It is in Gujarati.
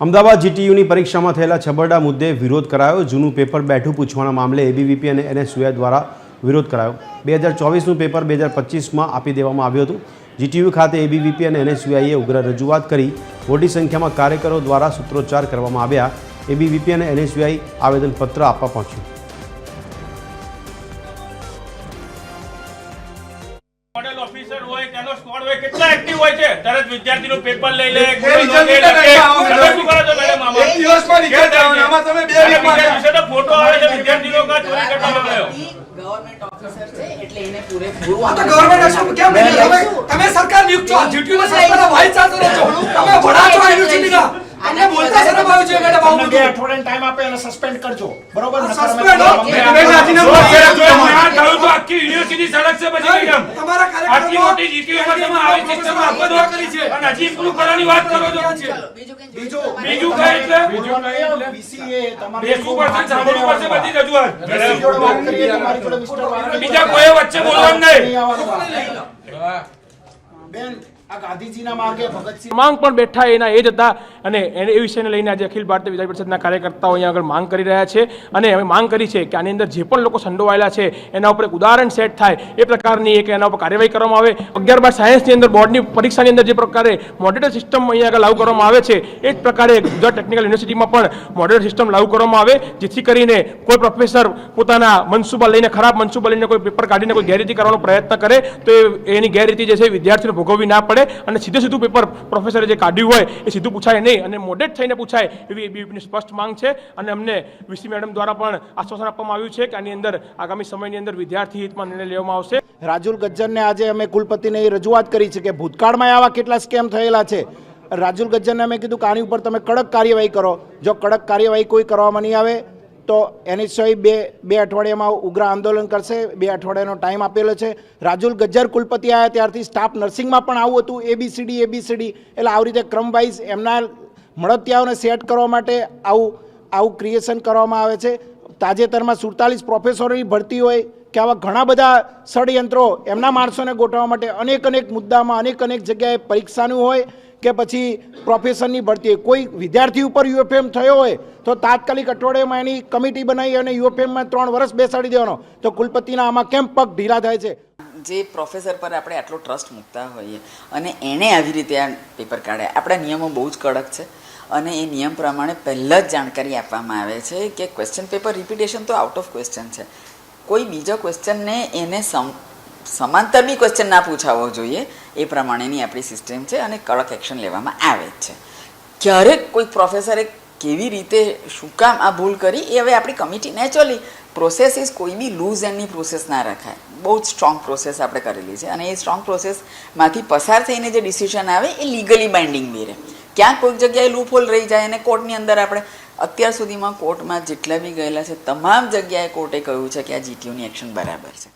અમદાવાદ જીટીયુની પરીક્ષામાં થયેલા છબરડા મુદ્દે વિરોધ કરાયો। જૂનું પેપર બેઠું પૂછવાના મામલે એબીવીપી અને એનએસયુઆઈ દ્વારા વિરોધ કરાયો। 2024નું પેપર 2025માં આપી દેવામાં આવ્યું હતું। જીટીયુ ખાતે એબીવીપી અને એનએસયુઆઈએ ઉગ્ર રજૂઆત કરી મોટી સંખ્યામાં કાર્યકરો દ્વારા સૂત્રોચ્ચાર કરવામાં આવ્યા। એબીવીપી અને એનએસયુઆઈ આવેદનપત્ર આપવા પહોંચ્યું। मॉडल ऑफिसर होय તેનો સ્કોડ હોય કેટલા એક્ટિવ હોય છે તરત વિદ્યાર્થીનો પેપર લઈ લે તમે શું કરો છો મેડમ આમાં એક દિવસમાં રિઝલ્ટ આવવામાં તમે 2 વીકમાં તો ફોટો આવે છે વિદ્યાર્થીનો કા ચોરી કરવામાં આવ્યો ગવર્નમેન્ટ ઓફિસર છે એટલે એને પૂરેપૂરું આ તો ગવર્નમેન્ટ ઓફિસર કેમ તમે સરકાર નિયુક્ત છો જીટીયુ ના સરકારના વાઇસ ચાન્સલર છો તમે વડા છો યુનિવર્સિટીના અને બોલતા શરમ આવે છે મેડમ આવું બે અઠવાડિયાનો ટાઈમ આપે અને સસ્પેન્ડ કરજો બરોબર સસ્પેન્ડ આખી યુનિવર્સિટી સડક છે પછી મેડમ તમારા આટલી મોટી જીટીયુમાં તમે આવી સિસ્ટમ આપવા કરી છે અને હજી ઇમ્પ્રૂવ કરવાની વાત કરો છો બીજું કઈ એટલે બીસીએ તમારે બેસવું પડશે સાંભળવું પડશે બધી રજૂઆત જોડે વાત કરીએ તમારી જોડે મિસ્ટર વાળા બીજા કોઈ વચ્ચે બોલવાનું નહીં બેન આ ગાંધીજીના માર્ગે ભગતસિંહ માંગ પણ બેઠા એના એ જ હતા અને એ વિષયને લઈને આજે અખિલ ભારતીય વિદ્યાર્થી પરિષદના કાર્યકર્તાઓ અહીંયા આગળ માંગ કરી રહ્યા છે અને અમે માંગ કરી છે કે આની અંદર જે પણ લોકો સંડોવાયેલા છે એના ઉપર એક ઉદાહરણ સેટ થાય એ પ્રકારની એક એના ઉપર કાર્યવાહી કરવામાં આવે। 11/12 સાયન્સની અંદર બોર્ડની પરીક્ષાની અંદર જે પ્રકારે મોડરેટર સિસ્ટમ અહીંયા આગળ લાગુ કરવામાં આવે છે એ જ પ્રકારે ગુજરાત ટેકનિકલ યુનિવર્સિટીમાં પણ મોડરેટર સિસ્ટમ લાગુ કરવામાં આવે જેથી કરીને કોઈ પ્રોફેસર પોતાના મનસુબા લઈને ખરાબ મનસુબા લઈને કોઈ પેપર કાઢીને કોઈ ગેરરીતિ કરવાનો પ્રયત્ન કરે તો એની ગેરરીતિ જે છે વિદ્યાર્થીને ભોગવવી ના પડે અને સીધું પેપર પ્રોફેસરે જે કાઢ્યું હોય એ સીધું પૂછાય નહીં અને મોડરેટ થઈને પૂછાય એવી એબીવીપીની સ્પષ્ટ માંગ છે અને અમને વીસી મેડમ દ્વારા પણ આશ્વાસન આપવામાં આવ્યું છે કે આની અંદર આગામી સમયની અંદર વિદ્યાર્થી હિતમાં નિર્ણય લેવામાં આવશે। રાજુલ ગજ્જરને આજે અમે કુલપતિને એ રજૂઆત કરી છે કે ભૂતકાળમાં આવા કેટલા સ્કેમ થયેલા છે। રાજુલ ગજ્જરને અમે કીધું કે આની ઉપર તમે કડક કાર્યવાહી કરો, જો કડક કાર્યવાહી કોઈ કરવામાં નહીં આવે તો એની સહી બે અઠવાડિયામાં ઉગ્ર આંદોલન કરશે। 2 અઠવાડિયાનો ટાઈમ આપેલો છે। રાજુલ ગજ્જર કુલપતિ આવ્યા ત્યારથી સ્ટાફ નર્સિંગમાં પણ આવું હતું એબીસીડી એટલે આવી રીતે ક્રમવાઇઝ એમના મળતિયાઓને સેટ કરવા માટે આવું ક્રિએશન કરવામાં આવે છે। તાજેતરમાં 47 પ્રોફેસરોની ભરતી હોય કે આવા ઘણા બધા ષડયંત્રો એમના માણસોને ગોઠવવા માટે અનેક મુદ્દામાં અનેક જગ્યાએ પરીક્ષાનું હોય કે પછી પ્રોફેસરની ભરતી કોઈ વિદ્યાર્થી ઉપર યુએફએમ થયો હોય તો તાત્કાલિક અઠવાડિયામાં એની કમિટી બનાવી અને યુએફએમમાં 3 વર્ષ બેસાડી દેવાનો। તો કુલપતિના આમાં કેમ પગ ઢીલા થાય છે? જે પ્રોફેસર પર આપણે આટલો ટ્રસ્ટ મૂકતા હોઈએ અને એણે આવી રીતે આ પેપર કાઢ્યા, આપણા નિયમો બહુ જ કડક છે અને એ નિયમ પ્રમાણે પહેલાં જ જાણકારી આપવામાં આવે છે કે ક્વેશ્ચન પેપર રિપીટેશન તો આઉટ ઓફ ક્વેશ્ચન છે, કોઈ બીજો ક્વેશ્ચનને એને સમાંતર બી ક્વેશ્ચન ના પૂછાવવો જોઈએ એ પ્રમાણેની આપણી સિસ્ટમ છે અને કડક એક્શન લેવામાં આવે જ છે। ક્યારેક કોઈ પ્રોફેસરે કેવી રીતે શું કામ આ ભૂલ કરી એ હવે આપણી કમિટી નેચરલી પ્રોસેસીસ કોઈ બી લૂઝ એન્ડની પ્રોસેસ ના રખાય, બહુ જ સ્ટ્રોંગ પ્રોસેસ આપણે કરેલી છે અને એ સ્ટ્રોંગ પ્રોસેસમાંથી પસાર થઈને જે ડિસિઝન આવે એ લીગલી બાઇન્ડિંગ બી રહે। ક્યાંક કોઈક જગ્યાએ લૂપહોલ રહી જાય અને કોર્ટની અંદર આપણે અત્યાર સુધીમાં કોર્ટમાં જેટલા બી ગયેલા છે તમામ જગ્યાએ કોર્ટે કહ્યું છે કે આ જીટીયુની એક્શન બરાબર છે।